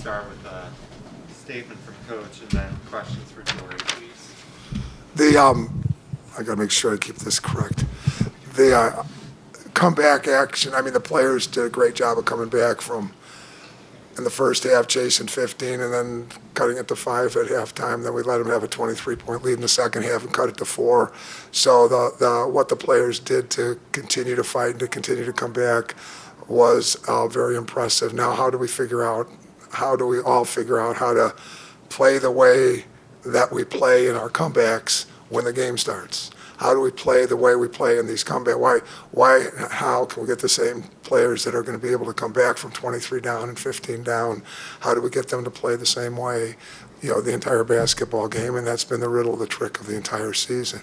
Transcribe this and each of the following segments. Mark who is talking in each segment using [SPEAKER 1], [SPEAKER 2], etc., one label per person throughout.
[SPEAKER 1] start with a statement from Coach and then questions for Jorie, please.
[SPEAKER 2] I got to make sure I keep this correct. The comeback action, I mean, the players did a great job of coming back from in the first half, chasing 15 and then cutting it to 5 at halftime. Then we let them have a 23-point lead in the second half and cut it to 4. So what the players did to continue to fight and to continue to come back was very impressive. Now, how do we all figure out how to play the way that we play in our comebacks when the game starts? How do we play the way we play in these comebacks? How can we get the same players that are going to be able to come back from 23 down and 15 down? How do we get them to play the same way, the entire basketball game? And that's been the riddle, the trick of the entire season.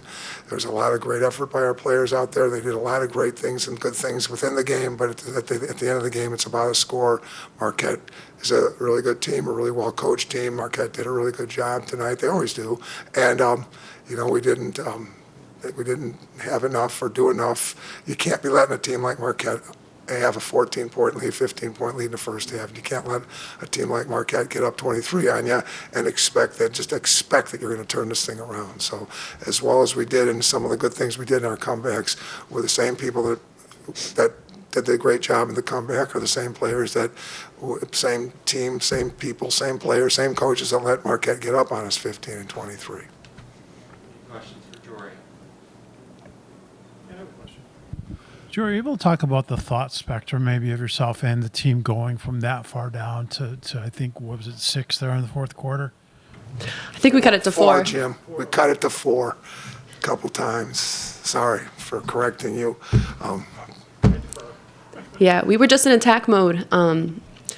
[SPEAKER 2] There's a lot of great effort by our players out there. They did a lot of great things and good things within the game, but at the end of the game, it's about a score. Marquette is a really good team, a really well-coached team. Marquette did a really good job tonight. They always do. And, we didn't have enough or do enough. You can't be letting a team like Marquette have a 14-point lead, 15-point lead in the first half. You can't let a team like Marquette get up 23 on you and expect that you're going to turn this thing around. So as well as we did and some of the good things we did in our comebacks were the same people that did a great job in the comeback are the same players same team, same people, same players, same coaches that let Marquette get up on us 15 and 23.
[SPEAKER 1] Questions for Jorie?
[SPEAKER 3] Jorie, are you able to talk about the thought spectrum maybe of yourself and the team going from that far down to I think, what was it, 6 there in the fourth quarter?
[SPEAKER 4] I think we cut it to 4.
[SPEAKER 2] Jim. We cut it to 4 a couple times. Sorry for correcting you.
[SPEAKER 4] Yeah, we were just in attack mode.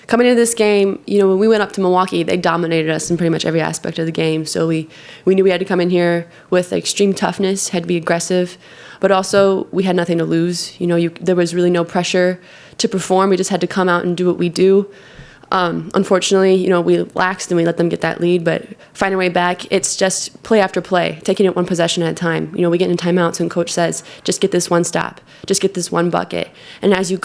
[SPEAKER 4] Coming into this game, when we went up to Milwaukee, they dominated us in pretty much every aspect of the game. So we knew we had to come in here with extreme toughness, had to be aggressive, but also we had nothing to lose. There was really no pressure to perform. We just had to come out and do what we do. Unfortunately, we laxed and we let them get that lead, but finding our way back, it's just play after play, taking it one possession at a time. We get in timeouts and coach says, just get this one stop, just get this one bucket. And as you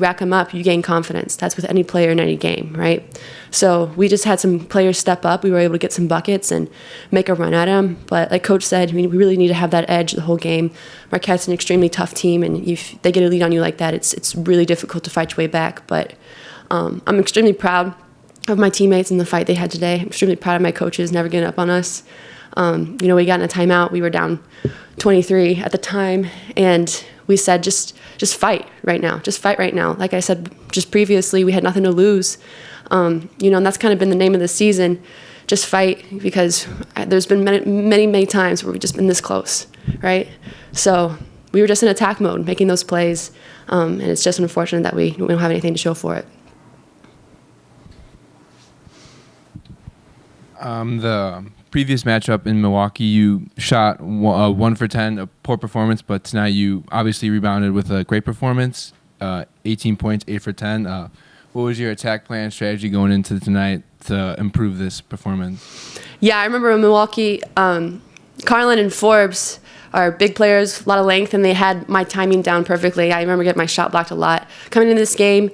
[SPEAKER 4] rack them up, you gain confidence. That's with any player in any game, right? So we just had some players step up. We were able to get some buckets and make a run at them. But like coach said, we really need to have that edge the whole game. Marquette's an extremely tough team, and if they get a lead on you like that, it's really difficult to fight your way back. But I'm extremely proud of my teammates and the fight they had today. I'm extremely proud of my coaches never getting up on us. We got in a timeout. We were down 23 at the time, and we said, just fight right now. Just fight right now. Like I said just previously, we had nothing to lose. And that's kind of been the name of the season. Just fight, because there's been many times where we've just been this close, right? So we were just in attack mode, making those plays, and it's just unfortunate that we don't have anything to show for it.
[SPEAKER 5] The previous matchup in Milwaukee, you shot 1 for 10, a poor performance, but tonight you obviously rebounded with a great performance, 18 points, 8 for 10. What was your attack plan strategy going into tonight to improve this performance?
[SPEAKER 4] Yeah, I remember in Milwaukee, Carlin and Forbes are big players, a lot of length, and they had my timing down perfectly. I remember getting my shot blocked a lot. Coming into this game,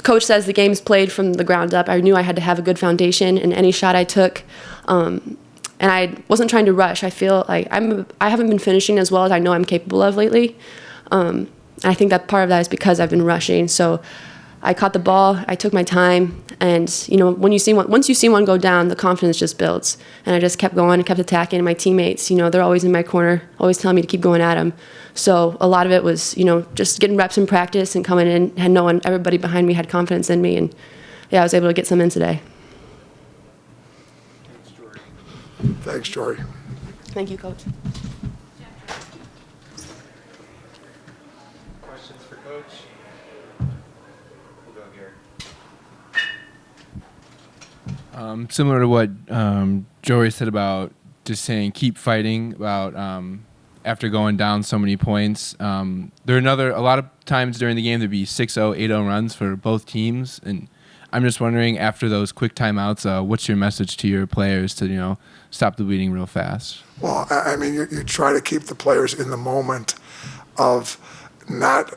[SPEAKER 4] coach says the game's played from the ground up. I knew I had to have a good foundation in any shot I took. And I wasn't trying to rush. I feel like I haven't been finishing as well as I know I'm capable of lately. I think that part of that is because I've been rushing. So I caught the ball, I took my time, and once you see one go down, the confidence just builds. And I just kept going, kept attacking. And my teammates, they're always in my corner, always telling me to keep going at them. So a lot of it was, just getting reps in practice and coming in, and knowing everybody behind me had confidence in me, and I was able to get some in today.
[SPEAKER 2] Thanks, Jorie.
[SPEAKER 4] Thank you, Coach.
[SPEAKER 1] Questions for Coach? We'll go here.
[SPEAKER 5] Similar to what Jorie said about just saying keep fighting, about after going down so many points. There are a lot of times during the game there'd be 6-0, 8-0 runs for both teams, and I'm just wondering, after those quick timeouts, what's your message to your players to stop the bleeding real fast?
[SPEAKER 2] Well, I mean, you try to keep the players in the moment of not,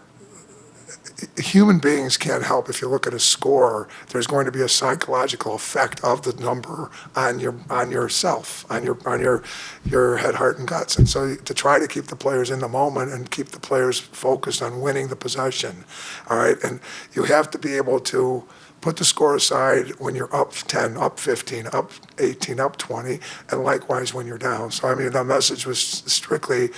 [SPEAKER 2] human beings can't help. If you look at a score, there's going to be a psychological effect of the number on yourself, on your head, heart, and guts. And so to try to keep the players in the moment and keep the players focused on winning the possession, all right. And you have to be able to put the score aside when you're up 10, up 15, up 18, up 20, and likewise when you're down. So I mean, the message was strictly,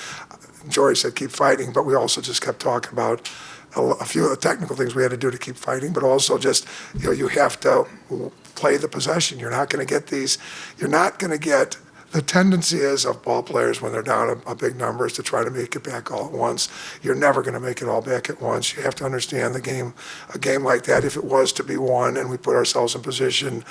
[SPEAKER 2] Jorie said, keep fighting, but we also just kept talking about a few of the technical things we had to do to keep fighting, but also just, you have to play the possession. You're not going to get the tendency is of ball players when they're down a big number is to try to make it back all at once. You're never going to make it all back at once. You have to understand the game. A game like that, if it was to be won and we put ourselves in position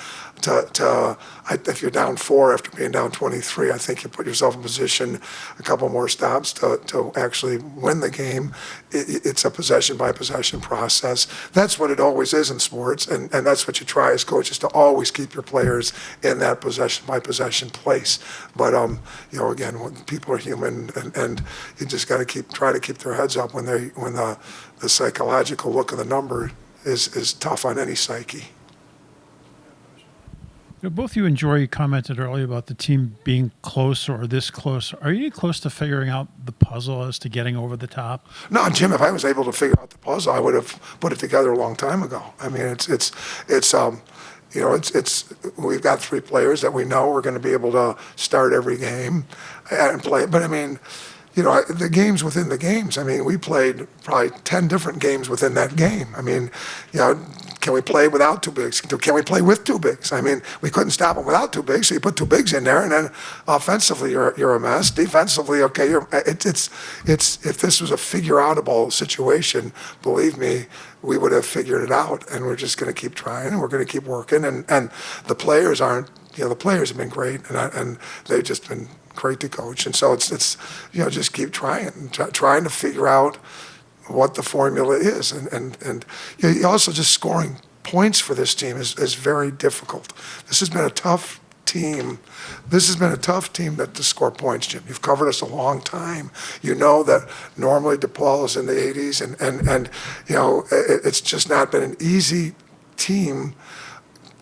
[SPEAKER 2] if you're down 4 after being down 23, I think you put yourself in position a couple more stops to actually win the game. It's a possession by possession process. That's what it always is in sports, and that's what you try as coaches, to always keep your players in that possession by possession place. But again, when people are human, and you just got to try to keep their heads up when the psychological look of the number is tough on any psyche.
[SPEAKER 3] Both you and Jorie commented earlier about the team being close or this close. Are you close to figuring out the puzzle as to getting over the top?
[SPEAKER 2] No, Jim, if I was able to figure out the puzzle, I would have put it together a long time ago. I mean, we've got 3 players that we know are going to be able to start every game and play. But I mean, the games within the games. I mean, we played probably 10 different games within that game. I mean, can we play without 2 bigs? Can we play with 2 bigs? I mean, we couldn't stop them without 2 bigs, so you put 2 bigs in there, and then offensively you're a mess. Defensively, okay, it's if this was a figure-outable situation, believe me, we would have figured it out, and we're just going to keep trying, and we're going to keep working, and the players aren't. The players have been great, and they've just been great to coach, and so it's just keep trying to figure out what the formula is, and also just scoring points for this team is very difficult. This has been a tough team. This has been a tough team to score points, Jim. You've covered us a long time. You know that normally DePaul is in the 80s, and it's just not been an easy team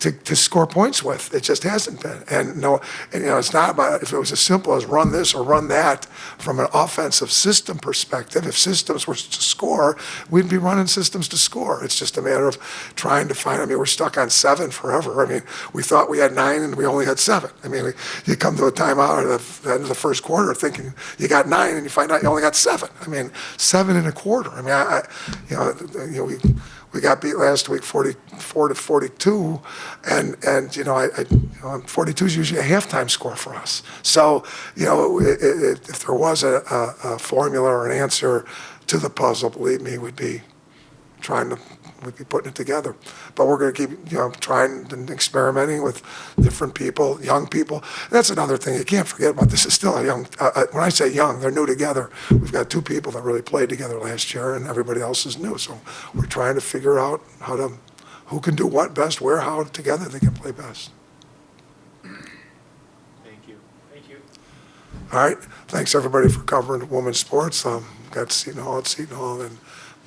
[SPEAKER 2] to score points with. It just hasn't been. And it's not about if it was as simple as run this or run that from an offensive system perspective. If systems were to score, we'd be running systems to score. It's just a matter of trying to find. I mean, we're stuck on 7 forever. I mean, we thought we had 9 and we only had 7. I mean, you come to a timeout at the end of the first quarter thinking you got 9 and you find out you only got 7. I mean, 7 and a quarter. I mean, we got beat last week 44-42, and 42 is usually a halftime score for us. So if there was a formula or an answer to the puzzle, believe me, we'd be putting it together. But we're going to keep trying and experimenting with different people, young people. And that's another thing you can't forget about. This is still a young. When I say young, they're new together. We've got 2 people that really played together last year, and everybody else is new. So we're trying to figure out who can do what best, where, how together they can play best.
[SPEAKER 1] Thank you.
[SPEAKER 2] All right. Thanks everybody for covering women's sports. Got Seton Hall at Seton Hall, and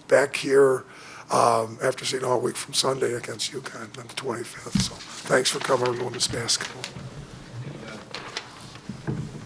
[SPEAKER 2] back here after Seton Hall week from Sunday against UConn on the 25th. So thanks for covering women's basketball.